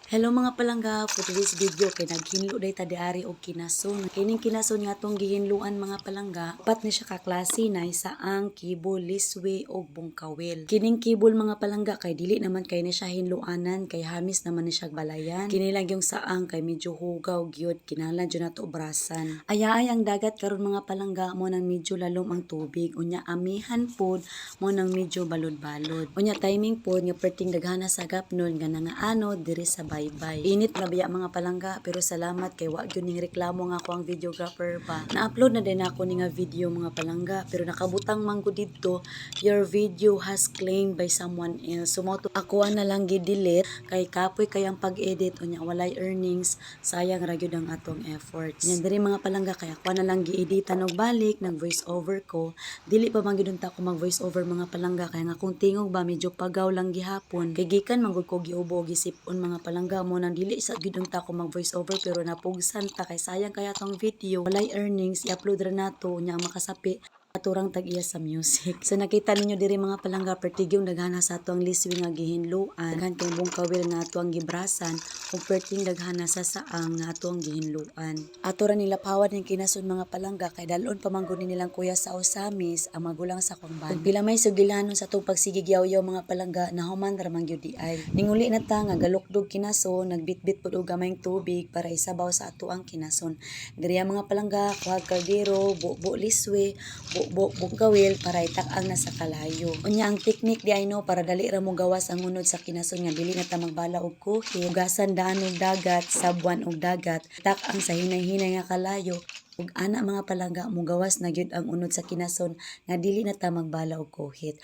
Hello mga palangga, for today's video kay naghinlo day ta diari og kinason. Kining kinason nga tong gihinluan mga palangga, upat ni siya ka klase na isaang kibol, liswe ug bungkawil. Kining kibol mga palangga kay dili naman kay ni siya hinluanan kay hamis naman ni siya balayan. Kini lang yung saang kay medyo hugaw gyud, kinahanglan jud nato obrasan. Ayaay ang dagat karon mga palangga mo nang medyo lalom ang tubig, unya amihan pod mo nang medyo balod-balod. Unya timing pod nga perting daghana sa gapnon nga nangaano diri sa bye-bye. Init na biya mga palangga, pero salamat kay wa gyud ning reklamo nga ako ang videographer ba. Na-upload na din ako ni nga video mga palangga, pero nakabutang man ko didto, your video has claimed by someone else. So ako na lang gi-delete kay kapoy kay ang pag-edit unya walay earnings, sayang ra gyud ang atong efforts. Nya diri mga palangga kay ako na lang gi-editan og balik nag voice over ko. Dili pa man gyud ta ko mag voice over mga palangga kay nga kung tingog ba medyo pagaw lang gihapon. Kay gikan man gud ko giubo gisip-on mga palangga mo nang dili sa gid ta ko mag voice over pero napugsan ta kay sayang kaya tong video walay earnings i-upload ra nato nya ang makasapi aturang tag-iya sa music. So nakita ninyo diri mga palangga pertigyong daghana sa ato ang liswi nga gihinluan, daghan kay bungkawil nga ato ang gibrasan ug perting daghana sa saang nga ato ang gihinluan. Ato ra nila pawad ning kinason mga palangga kay dalon pa man gud nilang kuya sa Osamis ang magulang sa Kwamban. Ug pila may sugilanon sa atong pagsigig yaw-yaw mga palangga nahuman ra man gyud di ay. Ninguli na ta nga galukdog kinason, nagbitbit pud og gamayng tubig para isabaw sa ato ang kinason. Diri mga palangga kuhag kaldero, buo liswe, bungkawil para itak-ang na sa kalayo. Unya ang teknik di ay no para dali ra mo gawas ang unod sa kinason nga dili na ta magbala og kuhi, ugasan daan og dagat, sabwan og dagat, itak-ang sa hinay-hinay nga kalayo. Ug ana mga palangga mo gawas na gyud ang unod sa kinason nga dili na ta magbala og kuhit.